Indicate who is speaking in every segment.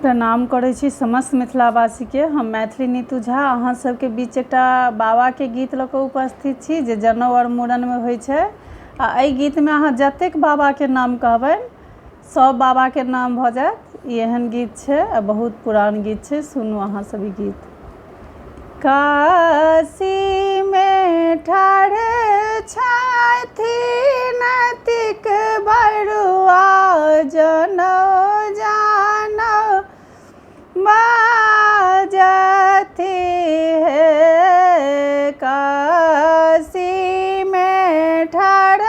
Speaker 1: प्रणाम करै छी समस्त मिथिलावासी के। हम मैथिली नीतू झा अहाँ सबके बीच एकटा बाबा के गीत लऽ कऽ उपस्थित छी जे जनउ और मूड़न में होइ छै। आ एहि गीत में अहाँ जतेक बाबा के नाम कहबनि सब बाबा के नाम भऽ जायत। ई एहन गीत छै आ बहुत पुरान गीत छै, सुनू अहाँ सब ई गीत। काशी में ठाढ़ छथिन तिक बरुआ जनउ जानउ बाजथि हे। काशी में ठाढ़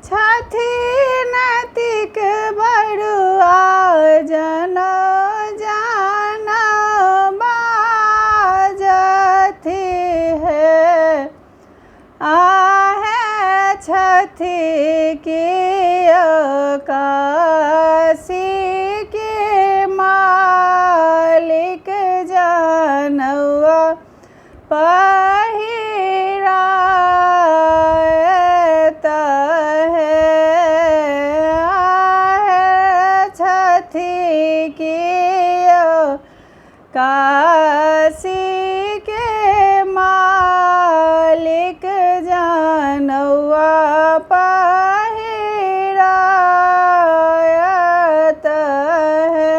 Speaker 1: छथिन तिक बरुआ जनउ जानउ बाजथि हे। आहे छथि कियो काशी के मालिक जनउआ पहिरायत हे। आहे छथि कियो काशी के मालिक जनउआ पहिरायत है।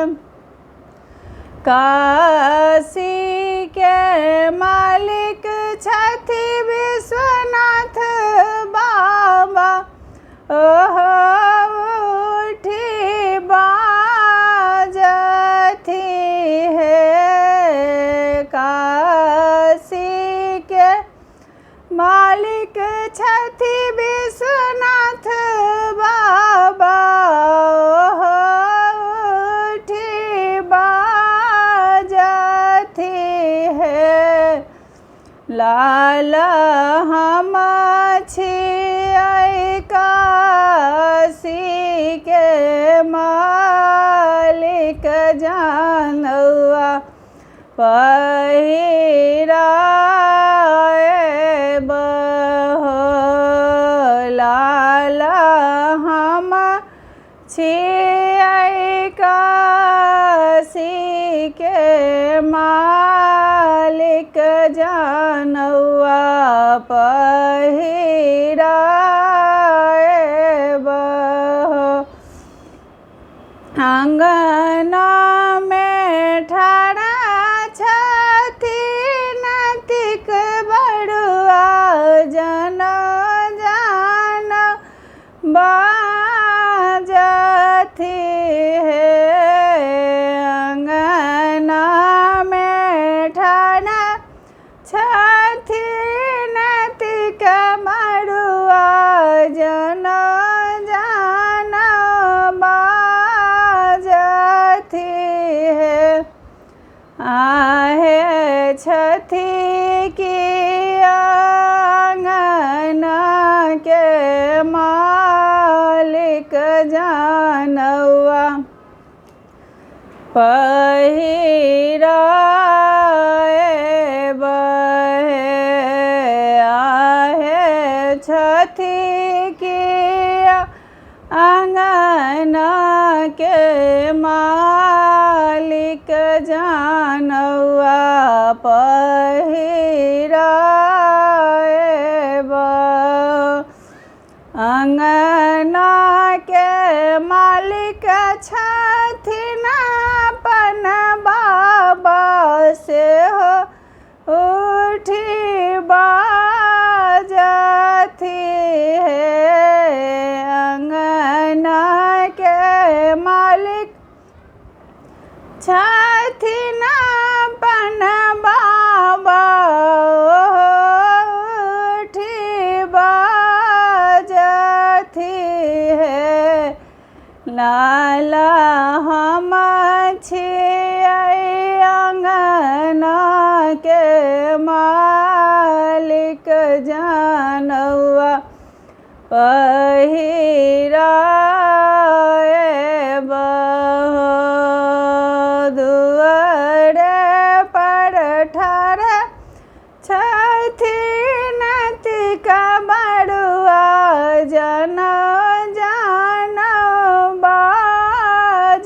Speaker 1: काशी के मालिक छथि विश्वनाथ बाबा ओहो उठी बाजथि हे। काशी के मालिक छथि विश्वनाथ बाबा ओहो उठी बाजथि हे। लाल हम छियै काशी के मालिक जनउआ पहिरायब हो। लाल हम छियै काशी के मालिक जनउआ पहिरायब हो। आंगना में ठाढ़ छथिन तिक बरुआ जनउ जानउ बाजथि हे। आंगना में ठाढ़ छथिन तिक बरुआ जनउ जानउ बाजथि हे। आहे छथि कियो आंगना के मालिक जनउआ पहिरायब हे। आहे छथि कियो आंगना के मालिक जनउआ पहिरायब। आंगना के मालिक छथिन अपन बाबा सेहो उठी बाजथि हे। आंगना के मालिक छथिन अपन बाबा उठी बाजथि हे। लाल हम छियै आंगना के मालिक जनउआ पहिरायब हो। दुआरे पर ठाढ़ छथिन तिक बरुआ जनउ जानउ बाजथि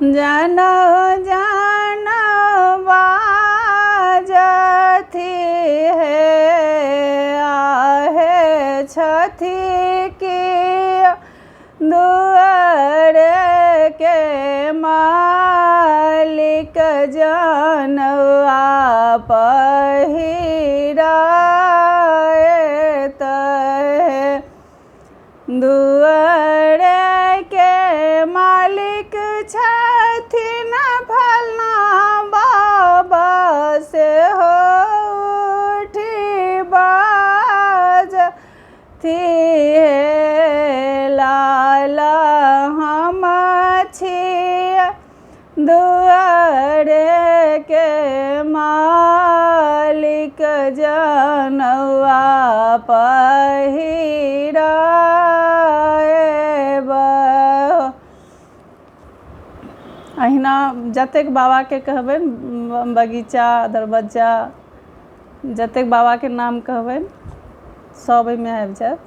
Speaker 1: जानो जानो बाजथी है आहे छथी की दुआर के मालिक जनवा पहिराएत है दुआर के मालिक छथिन फलना बाबा से हो उठी बाज थी लाला हम छिया दुआर के मालिक जनवा पहिराएब। अहिना जतेक बाबाके कहबनि बगीचा दरबज्जा जतेक बाबाके नाम कहबनि सब एहिमे आबि जायत।